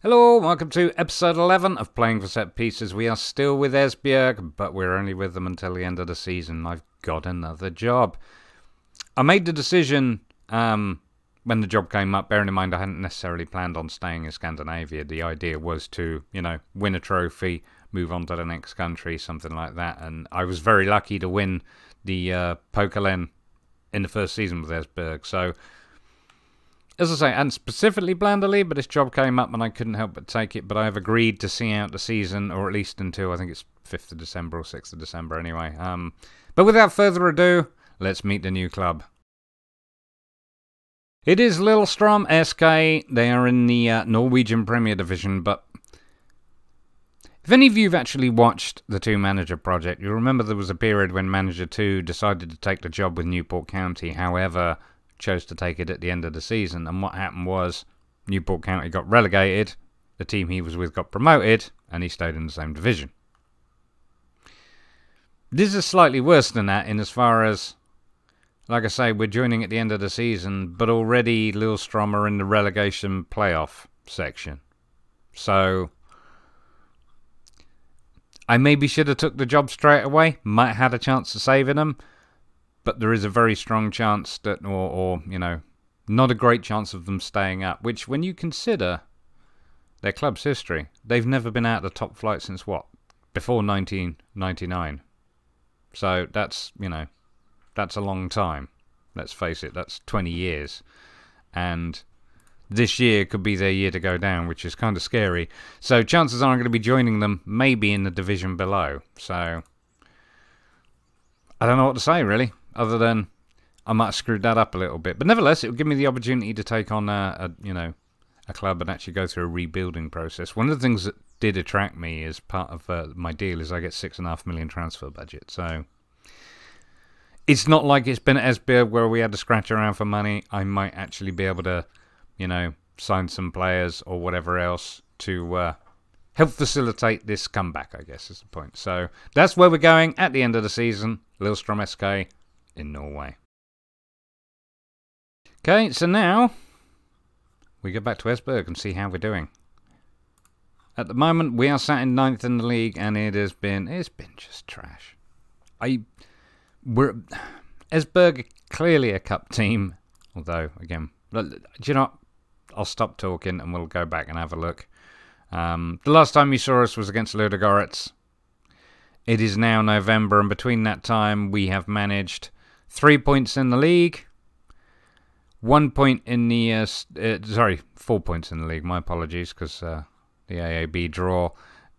Hello, welcome to episode 11 of Playing for Set Pieces. We are still with Esbjerg, but we're only with them until the end of the season. I've got another job. I made the decision when the job came up, bearing in mind I hadn't necessarily planned on staying in Scandinavia. The idea was to, win a trophy, move on to the next country, something like that. And I was very lucky to win the POKALEN in the first season with Esbjerg. So, as I say, I hadn't specifically planned to leave, but this job came up and I couldn't help but take it. But I have agreed to see out the season, or at least until I think it's 5th of December or 6th of December anyway. But without further ado, let's meet the new club. It is Lillestrøm SK. They are in the Norwegian Premier Division, but if any of you have actually watched the two-manager project, you'll remember there was a period when Manager 2 decided to take the job with Newport County. However, chose to take it at the end of the season, and what happened was Newport County got relegated, the team he was with got promoted, and he stayed in the same division. This is slightly worse than that in as far as, like I say, we're joining at the end of the season, but already Lillestrøm are in the relegation playoff section. So I maybe should have took the job straight away, might have had a chance of saving them. But there is a very strong chance that, or not a great chance of them staying up. Which, when you consider their club's history, they've never been out of the top flight since what? Before 1999. So that's, that's a long time. Let's face it, that's 20 years. And this year could be their year to go down, which is kind of scary. So chances are I'm going to be joining them maybe in the division below. So I don't know what to say, really. Other than I might have screwed that up a little bit. But nevertheless, it would give me the opportunity to take on a club and actually go through a rebuilding process. One of the things that did attract me as part of my deal is I get $6.5 million transfer budget. So it's not like it's been at Esbjerg where we had to scratch around for money. I might actually be able to, sign some players or whatever else to help facilitate this comeback, I guess is the point. So that's where we're going at the end of the season. Lillestrøm SK in Norway. Okay, so now we go back to Esbjerg and see how we're doing. At the moment, we are sat in 9th in the league, and it's been just trash. Esbjerg clearly a cup team, although again, do you know what? I'll stop talking and we'll go back and have a look. The last time you saw us was against Ludogorets. It is now November, and between that time we have managed 3 points in the league, 1 point in the 4 points in the league. My apologies, because the AAB draw,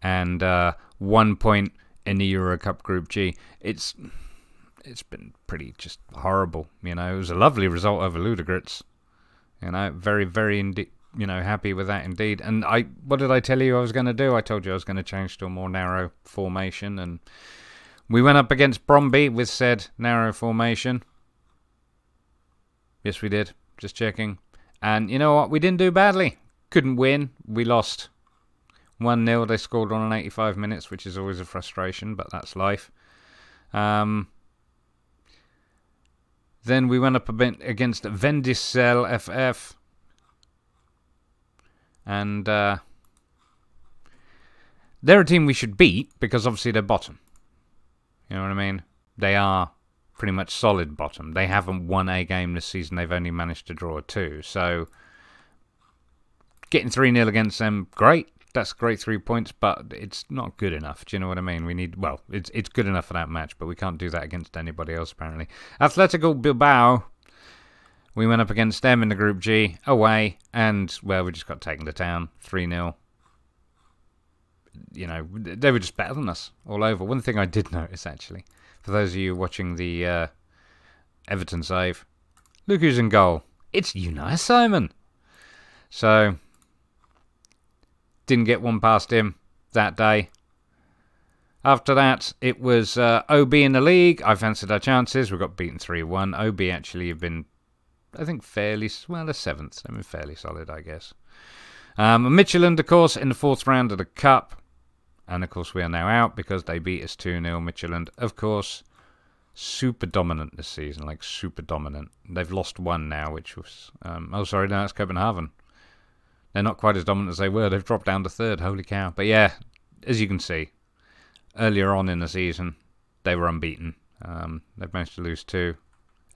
and 1 point in the Euro Cup Group G. It's been pretty just horrible. It was a lovely result over Ludogorets. Very, very happy with that indeed. And what did I tell you I was going to do? I told you I was going to change to a more narrow formation, and we went up against Bromby with said narrow formation. Yes, we did. Just checking. And you know what? We didn't do badly. Couldn't win. We lost 1-0. They scored on 85 minutes, which is always a frustration, but that's life. Then we went up a bit against Vendisel FF. And they're a team we should beat because obviously they're bottom. You know what I mean? They are pretty much solid bottom. They haven't won a game this season. They've only managed to draw 2. So getting 3-0 against them, great. That's great 3 points, but it's not good enough. Do you know what I mean? We need, well, it's good enough for that match, but we can't do that against anybody else apparently. Atletico Bilbao. We went up against them in the Group G, away, and, well, we just got taken to town, 3-0. They were just better than us, all over. One thing I did notice, actually, for those of you watching the Everton save, look who's in goal. It's Unai Simon. So, didn't get one past him that day. After that, it was OB in the league. I fancied our chances. We got beaten 3-1. OB actually have been, I think, fairly, well, they're 7th. I mean, fairly solid, I guess. Midtjylland, of course, in the 4th round of the Cup. And, of course, we are now out because they beat us 2-0. Midtjylland, of course, super dominant this season, like super dominant. They've lost 1 now, which was... oh, sorry, no, that's Copenhagen. They're not quite as dominant as they were. They've dropped down to third. Holy cow. But yeah, as you can see, earlier on in the season, they were unbeaten. They've managed to lose 2.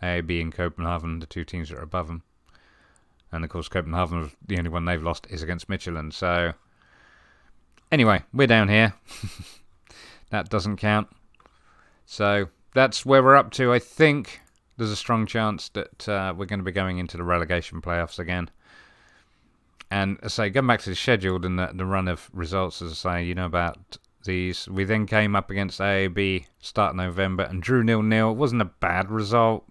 AAB and Copenhagen, the 2 teams that are above them. And of course, Copenhagen, the only one they've lost is against Michelin. So, anyway, we're down here. That doesn't count. So, that's where we're up to. I think there's a strong chance that we're going to be going into the relegation playoffs again. And as I say, going back to the schedule and the run of results, as I say, you know about these. We then came up against AAB start November and drew 0-0. It wasn't a bad result.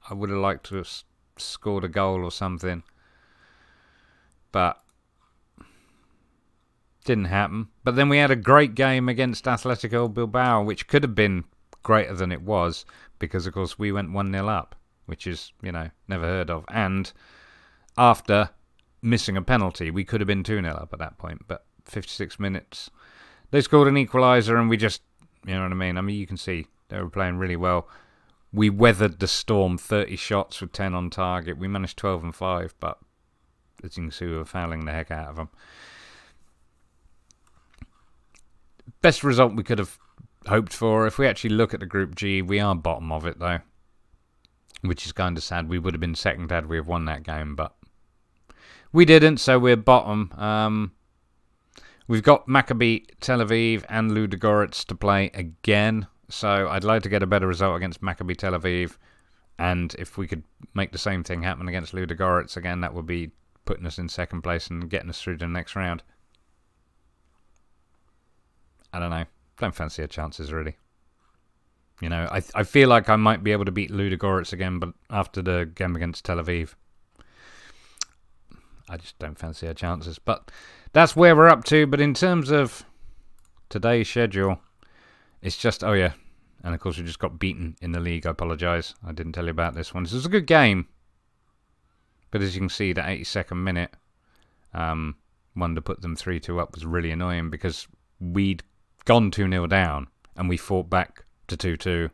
I would have liked to have scored a goal or something. But didn't happen. But then we had a great game against Atletico Bilbao, which could have been greater than it was, because of course we went 1-0 up, which is, you know, never heard of. And after missing a penalty, we could have been 2-0 up at that point. But 56 minutes, they scored an equaliser, and we just, you know what I mean? I mean, you can see they were playing really well. We weathered the storm, 30 shots with 10 on target. We managed 12 and 5, but as you can see, we were fouling the heck out of them. Best result we could have hoped for. If we actually look at the Group G, we are bottom of it, though, which is kind of sad. We would have been second had we have won that game, but we didn't, so we're bottom. We've got Maccabi Tel Aviv and Ludogorets to play again, so I'd like to get a better result against Maccabi Tel Aviv, and if we could make the same thing happen against Ludogorets again, that would be putting us in second place and getting us through to the next round. I don't know. Don't fancy our chances, really. You know, I feel like I might be able to beat Ludogorets again, but after the game against Tel Aviv, I just don't fancy our chances. But that's where we're up to. But in terms of today's schedule, it's just, oh yeah, and of course we just got beaten in the league. I apologise. I didn't tell you about this one. This was a good game. But as you can see, the 82nd minute, one to put them 3-2 up was really annoying, because we'd gone 2-0 down and we fought back to 2-2.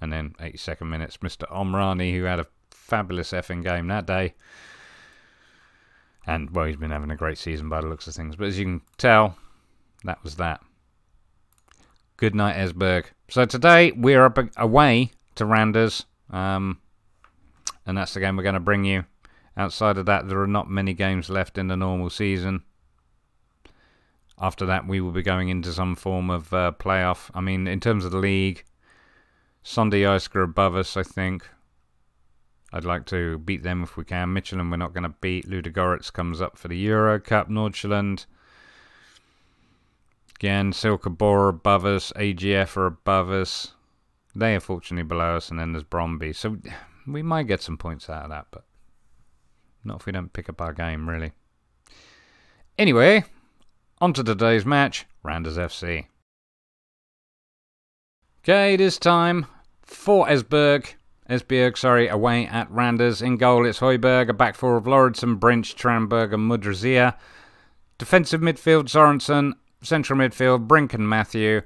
And then 82nd minutes, Mr. Omrani, who had a fabulous effing game that day. And, well, he's been having a great season by the looks of things. But as you can tell, that was that. Good night, Esbjerg. So today, we're up away to Randers. And that's the game we're going to bring you. Outside of that, there are not many games left in the normal season. After that, we will be going into some form of playoff. I mean, in terms of the league, Sunday Ice are above us, I think. I'd like to beat them if we can. Michelin we're not going to beat. Ludogorets comes up for the Euro Cup. Nordsjælland. Again, Silkeborg above us. AGF are above us. They are fortunately below us. And then there's Brøndby. So we might get some points out of that, but not if we don't pick up our game, really. Anyway, on to today's match, Randers FC. Okay, it is time for Esbjerg, away at Randers. In goal, it's Højbjerg, a back four of Lauritsen, Brinch, Tranberg and Mudrazia. Defensive midfield, Sorensen. Central midfield, Brink and Matthew.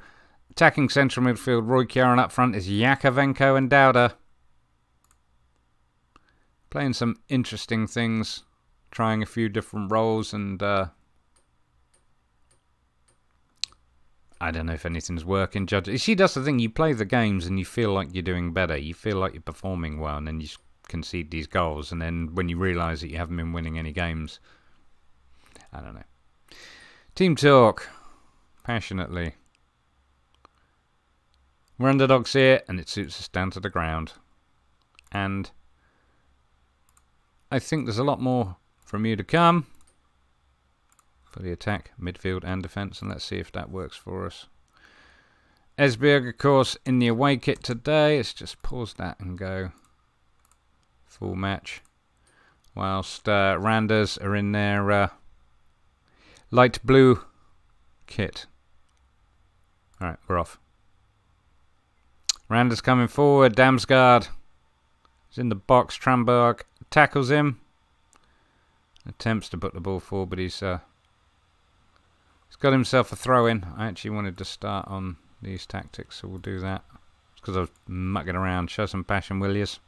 Attacking central midfield, Roy Kjaran. Up front is Yakovenko and Dowda. Playing some interesting things, trying a few different roles, and I don't know if anything's working. See, that's the thing. You play the games and you feel like you're doing better. You feel like you're performing well, and then you concede these goals. And then when you realise that you haven't been winning any games, I don't know. Team talk, passionately. We're underdogs here, and it suits us down to the ground. And I think there's a lot more from you to come for the attack, midfield and defence, and let's see if that works for us. Esbjerg, of course, in the away kit today. Let's just pause that and go full match. Whilst Randers are in their light blue kit. Alright, we're off. Randers coming forward. Damsgaard is in the box. Tranberg tackles him. Attempts to put the ball forward, but he's got himself a throw-in. I actually wanted to start on these tactics, so we'll do that. It's because I was mucking around. Show some passion, will yous?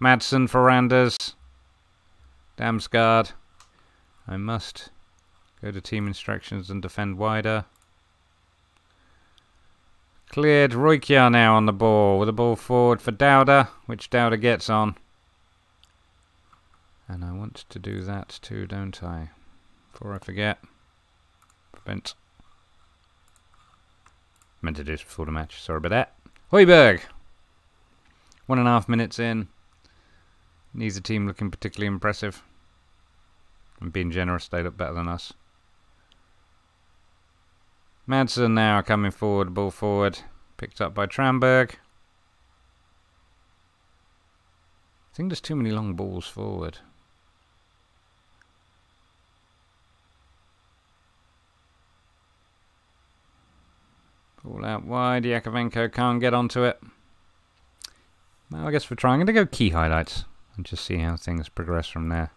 Madsen for Randers. Damsgaard. I must go to team instructions and defend wider. Cleared. Roykjaer now on the ball with the ball forward for Dowda, which Dowda gets on. And I want to do that too, don't I? Before I forget. Prevent. Meant to do this before the match. Sorry about that. Højbjerg! 1.5 minutes in. Neither team looking particularly impressive. And being generous, they look better than us. Madsen now coming forward, ball forward. Picked up by Tranberg. I think there's too many long balls forward. Ball out wide. Yakovenko can't get onto it. Well, I guess we're trying to go key highlights and just see how things progress from there.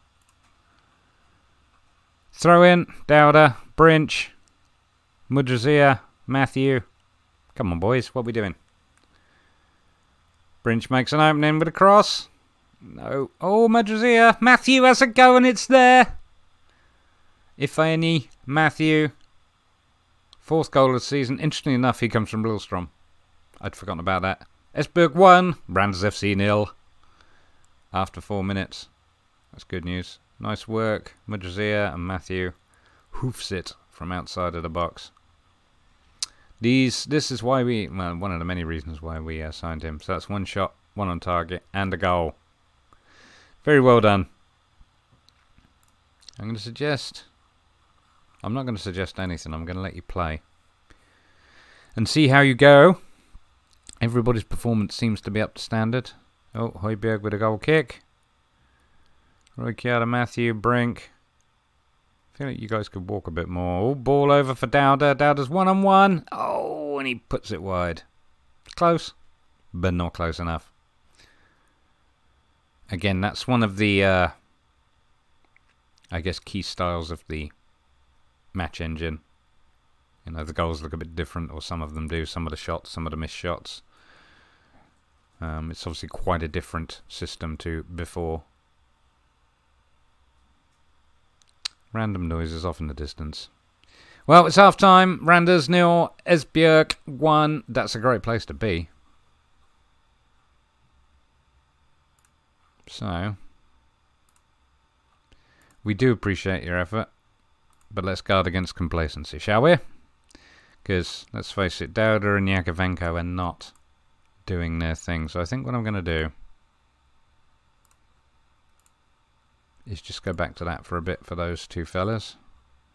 Throw in. Dowda. Brinch. Mudrazia. Matthew. Come on, boys. What are we doing? Brinch makes an opening with a cross. No. Oh, Mudrazia. Matthew has a go and it's there. If any. Matthew. 4th goal of the season. Interestingly enough, he comes from Lillestrøm. I'd forgotten about that. Esbjerg 1. Randers FC 0. After 4 minutes. That's good news. Nice work. Mudrazia and Matthew hoofs it from outside of the box. This is why we, well, one of the many reasons why we signed him. So that's 1 shot, 1 on target, and a goal. Very well done. I'm going to suggest, I'm not going to suggest anything. I'm going to let you play and see how you go. Everybody's performance seems to be up to standard. Oh, Højbjerg with a goal kick. Roykjaer to Matthew, Brink. I feel like you guys could walk a bit more. Oh, ball over for Dowda. Dowda's 1-on-1. Oh, and he puts it wide. Close, but not close enough. Again, that's one of the, I guess, key styles of the match engine. You know, the goals look a bit different, or some of them do. Some of the shots, some of the missed shots. It's obviously quite a different system to before. Random noises off in the distance. Well, it's half time. Randers 0, Esbjerg 1. That's a great place to be. So, we do appreciate your effort, but let's guard against complacency, shall we? Because, let's face it, Dowda and Yakovenko are not doing their thing. So I think what I'm going to do is just go back to that for a bit for those two fellas.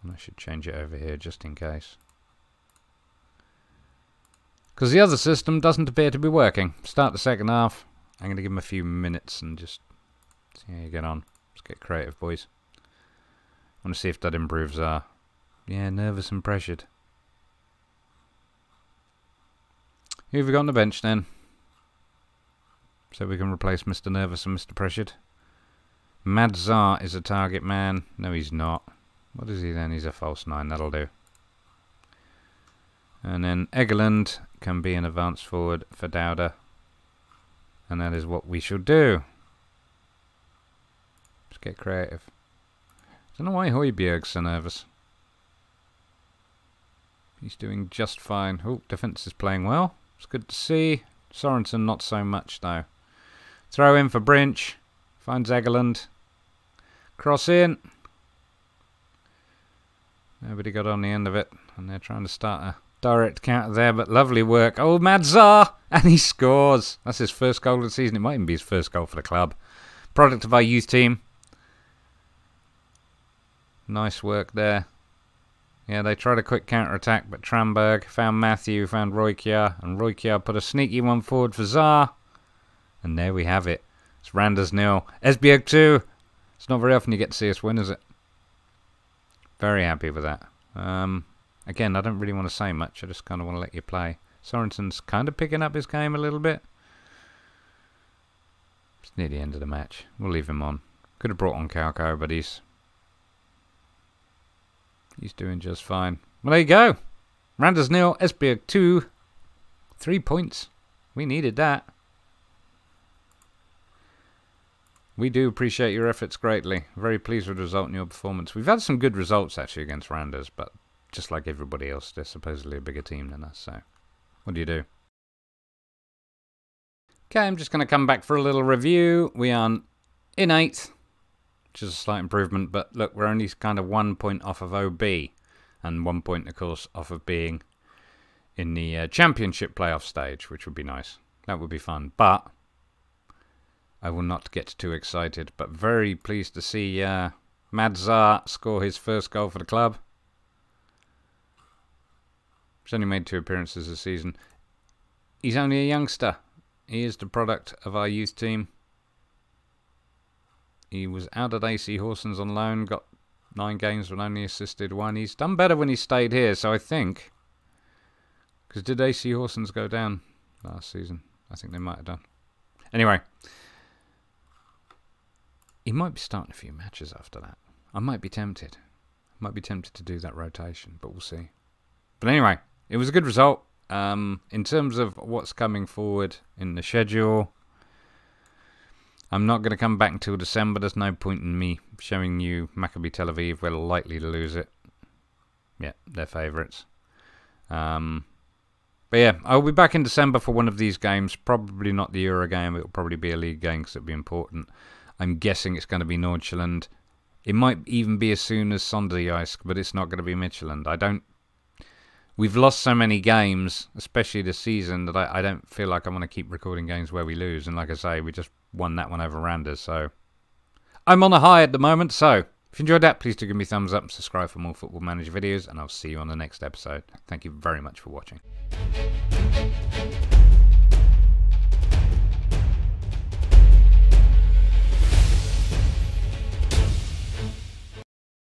And I should change it over here just in case. Because the other system doesn't appear to be working. Start the second half. I'm going to give them a few minutes and just see how you get on. Let's get creative, boys. I want to see if that improves our... Yeah, nervous and pressured. Who have we got on the bench then? So we can replace Mr. Nervous and Mr. Pressured. Madzar is a target man. No, he's not. What is he then? He's a false 9. That'll do. And then Egeland can be an advance forward for Dowda. And that is what we shall do. Let's get creative. I don't know why Højbjerg's so nervous. He's doing just fine. Oh, defence is playing well. It's good to see. Sorensen not so much though. Throw in for Brinch. Finds Egeland. Cross in. Nobody got on the end of it. And they're trying to start a direct counter there. But lovely work. Oh, Madzar! And he scores. That's his first goal of the season. It might even be his first goal for the club. Product of our youth team. Nice work there. Yeah, they tried a quick counter-attack, but Tranberg found Matthew, found Roykjaer, and Roykjaer put a sneaky one forward for Zar. And there we have it. It's Randers 0, Esbjerg 2. It's not very often you get to see us win, is it? Very happy with that. Again, I don't really want to say much. I just kind of want to let you play. Sorensen's kind of picking up his game a little bit. It's near the end of the match. We'll leave him on. Could have brought on Kauko, but he's doing just fine. Well, there you go. Randers 0, Esbjerg 2. 3 points. We needed that. We do appreciate your efforts greatly. Very pleased with the result in your performance. We've had some good results, actually, against Randers, but just like everybody else, they're supposedly a bigger team than us, so what do you do? Okay, I'm just going to come back for a little review. We are in 8th, which is a slight improvement, but look, we're only kind of 1 point off of OB, and 1 point, of course, off of being in the championship playoff stage, which would be nice. That would be fun, but I will not get too excited, but very pleased to see Madzar score his first goal for the club. He's only made 2 appearances this season. He's only a youngster. He is the product of our youth team. He was out at AC Horsens on loan, got 9 games but only assisted 1. He's done better when he stayed here, so I think... Because did AC Horsens go down last season? I think they might have done. Anyway. He might be starting a few matches after that. I might be tempted. I might be tempted to do that rotation, but we'll see. But anyway, it was a good result. In terms of what's coming forward in the schedule, I'm not going to come back until December. There's no point in me showing you Maccabi Tel Aviv. We're likely to lose it. Yeah, they're favourites. But yeah, I'll be back in December for one of these games. Probably not the Euro game. It'll probably be a league game because it'll be important. I'm guessing it's going to be Nordjylland. It might even be as soon as Sonderjysk, but it's not going to be Midtjylland. We've lost so many games, especially this season, that I don't feel like I want to keep recording games where we lose. And like I say, we just won that one over Randers, so I'm on a high at the moment. So if you enjoyed that, please do give me a thumbs up and subscribe for more Football Manager videos, and I'll see you on the next episode. Thank you very much for watching.